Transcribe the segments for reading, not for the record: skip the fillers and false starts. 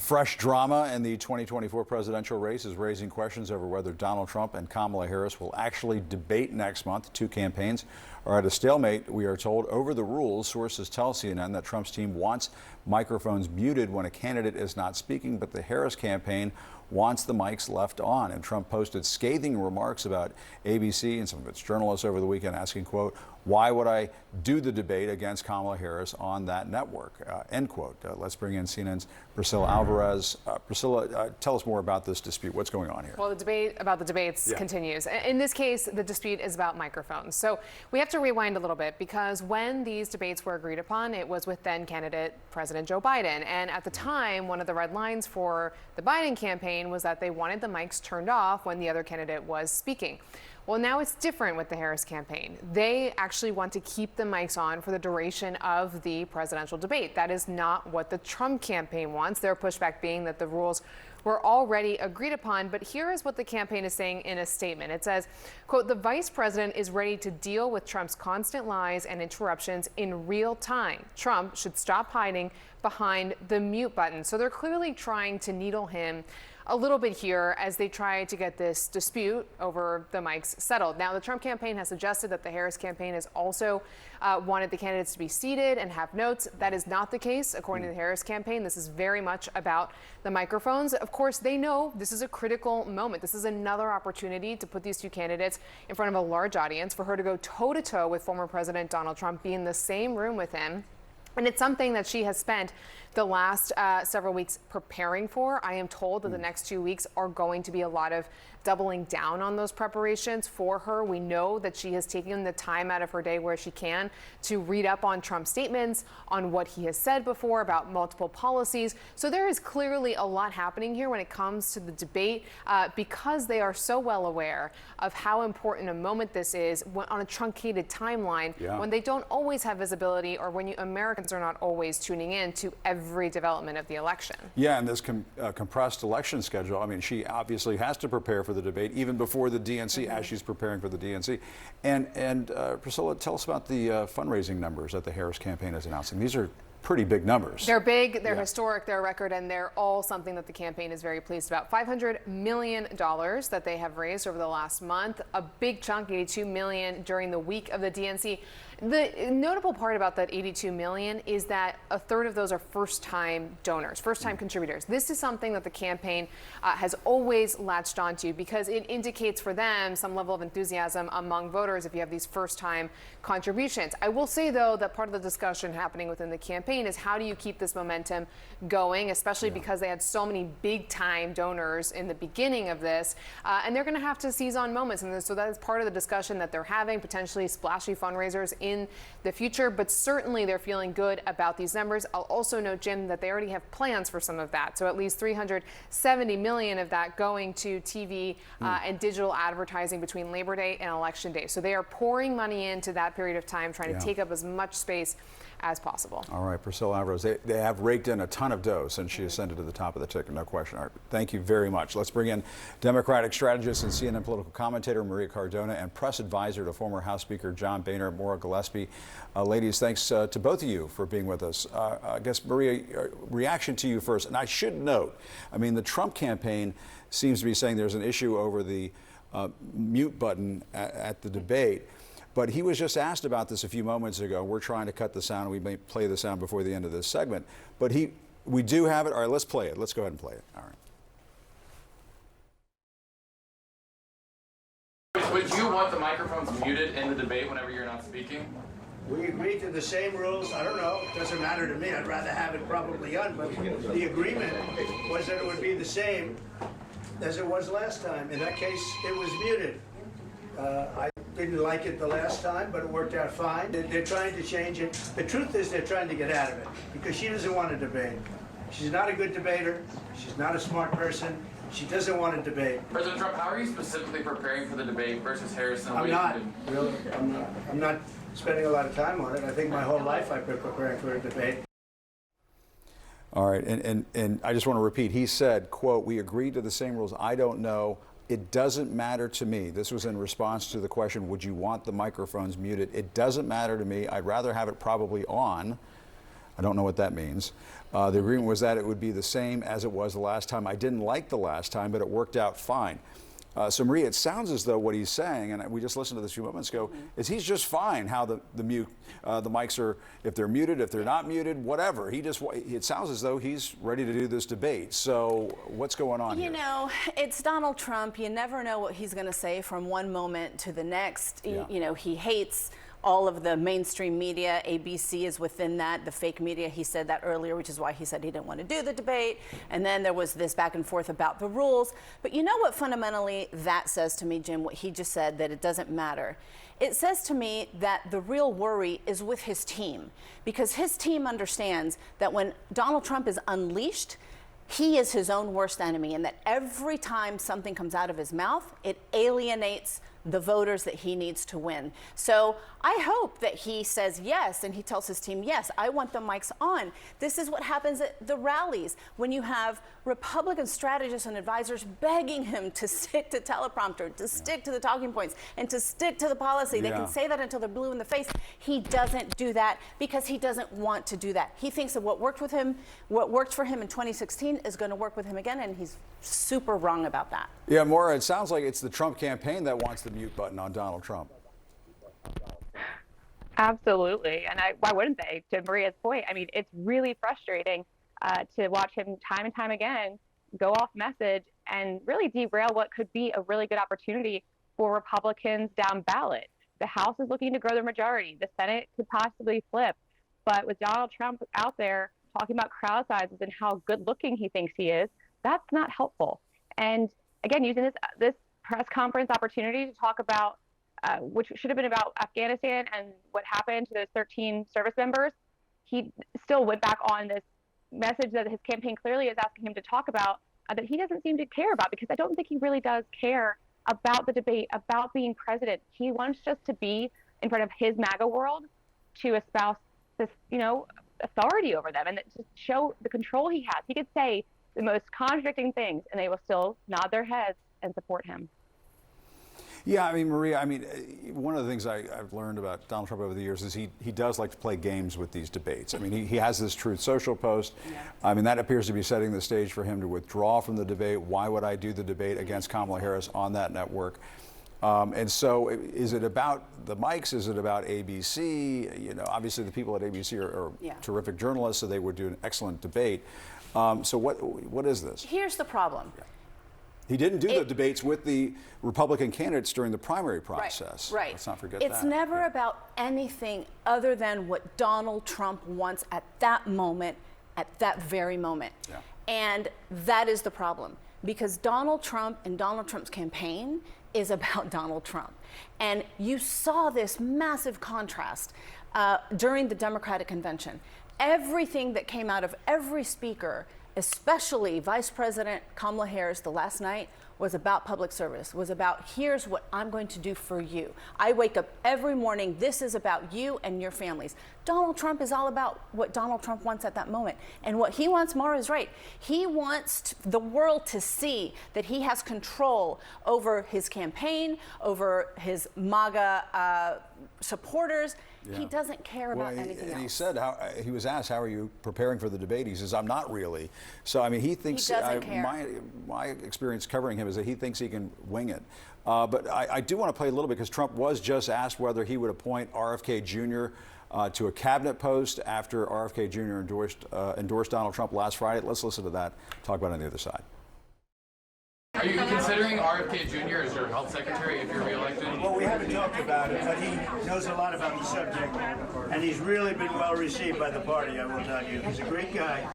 Fresh drama in the 2024 presidential race is raising questions over whether Donald Trump and Kamala Harris will actually debate next month. Two campaigns are at a stalemate, we are told, over the rules. Sources tell CNN that Trump's team wants microphones muted when a candidate is not speaking, but the Harris campaign wants the mics left on. And Trump posted scathing remarks about ABC and some of its journalists over the weekend, asking, quote, "Why would I do the debate against Kamala Harris on that network?" End quote. Let's bring in CNN's Priscilla Alvarez. Priscilla, tell us more about this dispute. What's going on here? Well, the debate about the debates continues. In this case, the dispute is about microphones. So we have to rewind a little bit, because when these debates were agreed upon, it was with then candidate President Joe Biden. And at the time, one of the red lines for the Biden campaign was that they wanted the mics turned off when the other candidate was speaking. Well, now it's different with the Harris campaign. They actually want to keep the mics on for the duration of the presidential debate. That is not what the Trump campaign wants. Their pushback being that the rules were already agreed upon. But here is what the campaign is saying in a statement. It says, quote, "The vice president is ready to deal with Trump's constant lies and interruptions in real time. Trump should stop hiding behind the mute button." So they're clearly trying to needle him a little bit here as they try to get this dispute over the mics settled. Now, the Trump campaign has suggested that the Harris campaign has also wanted the candidates to be seated and have notes. That is not the case, according to the Harris campaign. This is very much about the microphones. Of course, they know this is a critical moment. This is another opportunity to put these two candidates in front of a large audience, for her to go toe-to-toe with former President Donald Trump, be in the same room with him. And it's something that she has spent the last several weeks preparing for. I am told that the next 2 weeks are going to be a lot of doubling down on those preparations for her. We know that she has taken the time out of her day where she can to read up on Trump's statements, on what he has said before about multiple policies. So there is clearly a lot happening here when it comes to the debate, because they are so well aware of how important a moment this is on a truncated timeline, when they don't always have visibility, or when Americans are not always tuning in to every development of the election. Yeah, and this compressed election schedule, I mean, she obviously has to prepare for the debate even before the DNC, as she's preparing for the DNC. And Priscilla, tell us about the fundraising numbers that the Harris campaign is announcing. These are pretty big numbers. They're big, they're historic, they're a record, and they're all something that the campaign is very pleased about. $500 million that they have raised over the last month, a big chunk, $82 million during the week of the DNC. The notable part about that $82 million is that a third of those are first-time donors, first-time contributors. This is something that the campaign has always latched onto, because it indicates for them some level of enthusiasm among voters if you have these first-time contributions. I will say, though, that part of the discussion happening within the campaign is how do you keep this momentum going, especially because they had so many big-time donors in the beginning of this, and they're going to have to seize on moments. And so that is part of the discussion that they're having, potentially splashy fundraisers in the future, but certainly they're feeling good about these numbers. I'll also note, Jim, that they already have plans for some of that. So at least $370 million of that going to TV and digital advertising between Labor Day and Election Day. So they are pouring money into that period of time, trying to take up as much space as possible. All right, Priscilla Alvarez, they have raked in a ton of dough since she ascended to the top of the ticket, no question. All right, thank you very much. Let's bring in Democratic strategist and CNN political commentator Maria Cardona and press advisor to former House Speaker John Boehner, Maura Gillespie. Ladies, thanks to both of you for being with us. I guess, Maria, reaction to you first. And I should note, I mean, the Trump campaign seems to be saying there's an issue over the mute button at the debate. But he was just asked about this a few moments ago. We're trying to cut the sound. We may play the sound before the end of this segment. But we do have it. All right, let's play it. Let's go ahead and play it. All right. Would you want the microphones muted in the debate whenever you're not speaking? We agreed to the same rules. I don't know. It doesn't matter to me. I'd rather have it probably on. But the agreement was that it would be the same as it was last time. In that case, it was muted. I didn't like it the last time, but it worked out fine. They're trying to change it. The truth is they're trying to get out of it because she doesn't want to debate. She's not a good debater. She's not a smart person. She doesn't want to debate. President Trump, how are you specifically preparing for the debate versus Harris? I'm not, really. I'm not spending a lot of time on it. I think my whole life I've been preparing for a debate. All right, and I just want to repeat, he said, quote, "We agreed to the same rules. I don't know. It doesn't matter to me." This was in response to the question, would you want the microphones muted? It doesn't matter to me. I'd rather have it probably on. I don't know what that means. The agreement was that it would be the same as it was the last time. I didn't like the last time, but it worked out fine. So Maria, it sounds as though what he's saying, and we just listened to this a few moments ago, is he's just fine how the mics are, if they're muted, if they're not muted, whatever. It sounds as though he's ready to do this debate. So what's going on here? You know, it's Donald Trump. You never know what he's going to say from one moment to the next. Yeah. You know, he hates all of the mainstream media. ABC is within that, the fake media. He said that earlier, which is why he said he didn't want to do the debate. And then there was this back and forth about the rules. But you know what fundamentally that says to me, Jim, what he just said, that it doesn't matter. It says to me that the real worry is with his team, because his team understands that when Donald Trump is unleashed, he is his own worst enemy, and that every time something comes out of his mouth, it alienates the voters that he needs to win. So I hope that he says yes, and he tells his team, yes, I want the mics on. This is what happens at the rallies when you have Republican strategists and advisors begging him to stick to teleprompter, to stick to the talking points, and to stick to the policy. They can say that until they're blue in the face. He doesn't do that because he doesn't want to do that. He thinks that what worked for him in 2016 is going to work with him again, and he's super wrong about that. Yeah, Maura, it sounds like it's the Trump campaign that wants the mute button on Donald Trump. Absolutely. And why wouldn't they? To Maria's point, I mean, it's really frustrating to watch him time and time again go off message and really derail what could be a really good opportunity for Republicans down ballot. The House is looking to grow their majority. The Senate could possibly flip. But with Donald Trump out there talking about crowd sizes and how good looking he thinks he is, that's not helpful. And again, using this press conference opportunity to talk about which should have been about Afghanistan and what happened to those 13 service members, he still went back on this message that his campaign clearly is asking him to talk about that he doesn't seem to care about, because I don't think he really does care about the debate, about being president. He wants just to be in front of his MAGA world to espouse this, authority over them and to show the control he has. He could say the most contradicting things and they will still nod their heads and support him. Yeah, I mean, Maria, one of the things I've learned about Donald Trump over the years is he does like to play games with these debates. I mean, he has this Truth Social post. Yeah. I mean, that appears to be setting the stage for him to withdraw from the debate. Why would I do the debate against Kamala Harris on that network? And so is it about the mics? Is it about ABC? Obviously the people at ABC are terrific journalists, so they would do an excellent debate. So what is this? Here's the problem. Yeah. He didn't do the debates with the Republican candidates during the primary process. Right. Let's not forget that. It's never about anything other than what Donald Trump wants at that moment, at that very moment. Yeah. And that is the problem, because Donald Trump and Donald Trump's campaign is about Donald Trump. And you saw this massive contrast during the Democratic convention. Everything that came out of every speaker, especially Vice President Kamala Harris the last night, was about public service, was about, here's what I'm going to do for you. I wake up every morning, this is about you and your families. Donald Trump is all about what Donald Trump wants at that moment. And what he wants, Maura is right. He wants the world to see that he has control over his campaign, over his MAGA supporters. Yeah. He doesn't care about anything else. He said, he was asked, how are you preparing for the debate? He says, I'm not really. So, I mean, he thinks, he doesn't care. My experience covering him is that he thinks he can wing it. But I do want to play a little bit, because Trump was just asked whether he would appoint RFK Jr. To a cabinet post after RFK Jr. endorsed Donald Trump last Friday. Let's listen to that, talk about it on the other side. Are you considering RFK Jr. as your health secretary if you're reelected? Well, we haven't talked about it, but he knows a lot about the subject, and he's really been well received by the party, I will tell you. He's a great guy.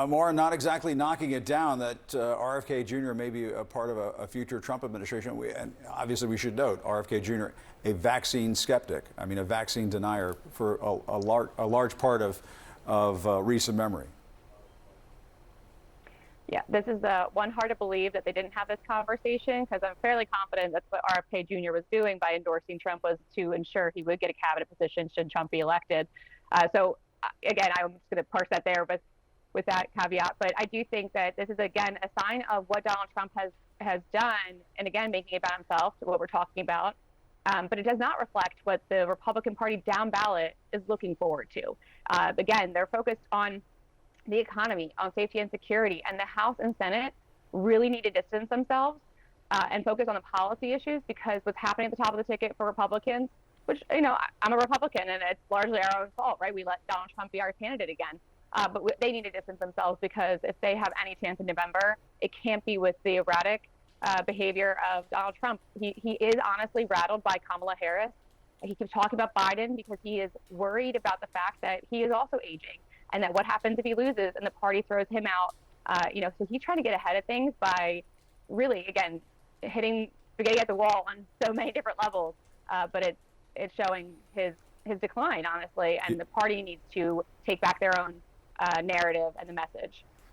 Maura, not exactly knocking it down that RFK Jr. may be a part of a future Trump administration. And obviously we should note, RFK Jr., a vaccine skeptic. I mean, a vaccine denier for a large part of recent memory. Yeah, this is one hard to believe that they didn't have this conversation, because I'm fairly confident that's what RFK Jr. was doing by endorsing Trump, was to ensure he would get a cabinet position should Trump be elected. So again, I'm just going to parse that there with that caveat. But I do think that this is, again, a sign of what Donald Trump has done, and again, making it about himself, what we're talking about, but it does not reflect what the Republican Party down ballot is looking forward to. Again, they're focused on the economy, on safety and security, and the House and Senate really need to distance themselves and focus on the policy issues, because what's happening at the top of the ticket for Republicans, which, you know, I'm a Republican and it's largely our own fault, right? We let Donald Trump be our candidate again. But they need to distance themselves, because if they have any chance in November, it can't be with the erratic behavior of Donald Trump. He is honestly rattled by Kamala Harris. He keeps talking about Biden because he is worried about the fact that he is also aging, and that what happens if he loses and the party throws him out. So he's trying to get ahead of things by really, again, hitting spaghetti at the wall on so many different levels. But it's showing his decline, honestly, and the party needs to take back their own narrative and the message.